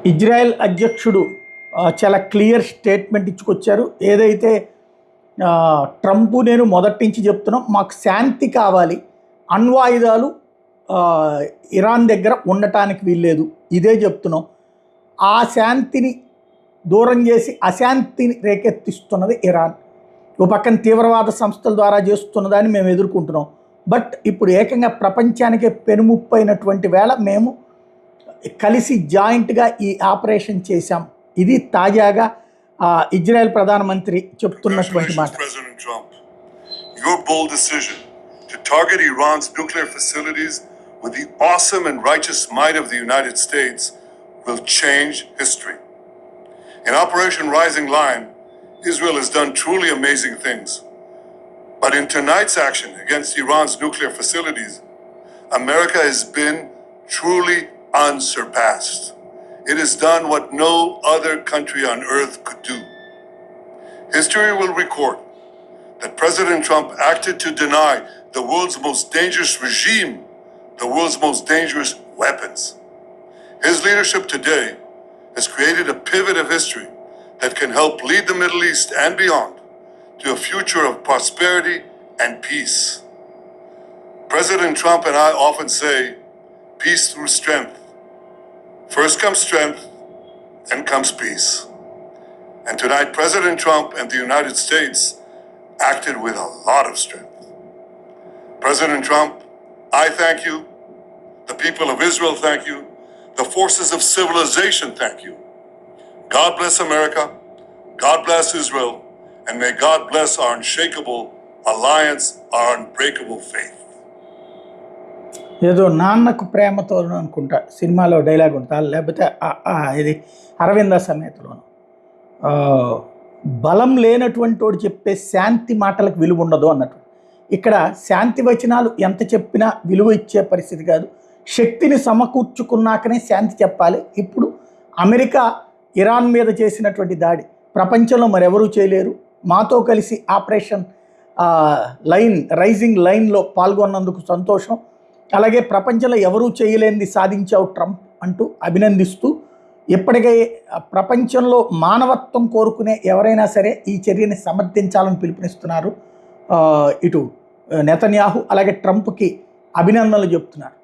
Israel అధ్యక్షుడు చాలా clear statement ఇచ్చుకొచ్చారు. ఏదైతే ట్రంప్ నేను మొదటి నుంచి చెప్తున్నాం, మాకు శాంతి కావాలి, అణ్వాయుధాలు ఇరాన్ దగ్గర ఉండటానికి వీల్లేదు, ఇదే చెప్తున్నాం. ఆ శాంతిని దూరం చేసి అశాంతిని రేకెత్తిస్తున్నది ఇరాన్. ఓ పక్కన తీవ్రవాద సంస్థల ద్వారా చేస్తున్నదాన్ని మేము ఎదుర్కొంటున్నాం. బట్ ఇప్పుడు ఏకంగా ప్రపంచానికే పెనుముప్పైనటువంటి వేళ మేము కలిసి జాయింట్గా ఈ ఆపరేషన్ చేశాం. ఇది తాజాగా ఇజ్రాయెల్ ప్రధానమంత్రి చెప్తున్నటువంటి మాట. Your bold decision to target Iran's nuclear facilities with the awesome and righteous might of the United States will change history. In Operation Rising Lion, Israel has done truly amazing things. But in tonight's action against Iran's nuclear facilities, America has been truly unsurpassed. It has done what no other country on earth could do. History will record that President Trump acted to deny the world's most dangerous regime the world's most dangerous weapons. His leadership today has created a pivot of history that can help lead the Middle East and beyond to a future of prosperity and peace. President Trump and I often say, peace through strength. First comes strength, then comes peace. And tonight, President Trump and the United States acted with a lot of strength. President Trump, I thank you. The people of Israel thank you. The forces of civilization thank you. God bless America. God bless Israel. And may God bless our unshakable alliance, our unbreakable faith. ఏదో నాన్నకు ప్రేమతో అనుకుంటా సినిమాలో dialogue ఉంటా, లేకపోతే ఇది అరవింద సమేతలోను. బలం లేనటువంటి వాడు చెప్పే శాంతి మాటలకు విలువ ఉండదు అన్నట్టు. ఇక్కడ శాంతి వచనాలు ఎంత చెప్పినా విలువ ఇచ్చే పరిస్థితి కాదు. శక్తిని సమకూర్చుకున్నాకనే శాంతి చెప్పాలి. ఇప్పుడు అమెరికా ఇరాన్ మీద చేసినటువంటి దాడి ప్రపంచంలో మరెవరూ చేయలేరు. మాతో కలిసి ఆపరేషన్ రైజింగ్ లైన్లో పాల్గొన్నందుకు సంతోషం. అలాగే ప్రపంచంలో ఎవరూ చేయలేనిది సాధించావు ట్రంప్ అంటూ అభినందిస్తూ, ఇప్పటికే ప్రపంచంలో మానవత్వం కోరుకునే ఎవరైనా సరే ఈ చర్యని సమర్థించాలని పిలుపునిస్తున్నారు. ఇటు నెతన్యాహు అలాగే ట్రంప్కి అభినందనలు చెప్తున్నారు.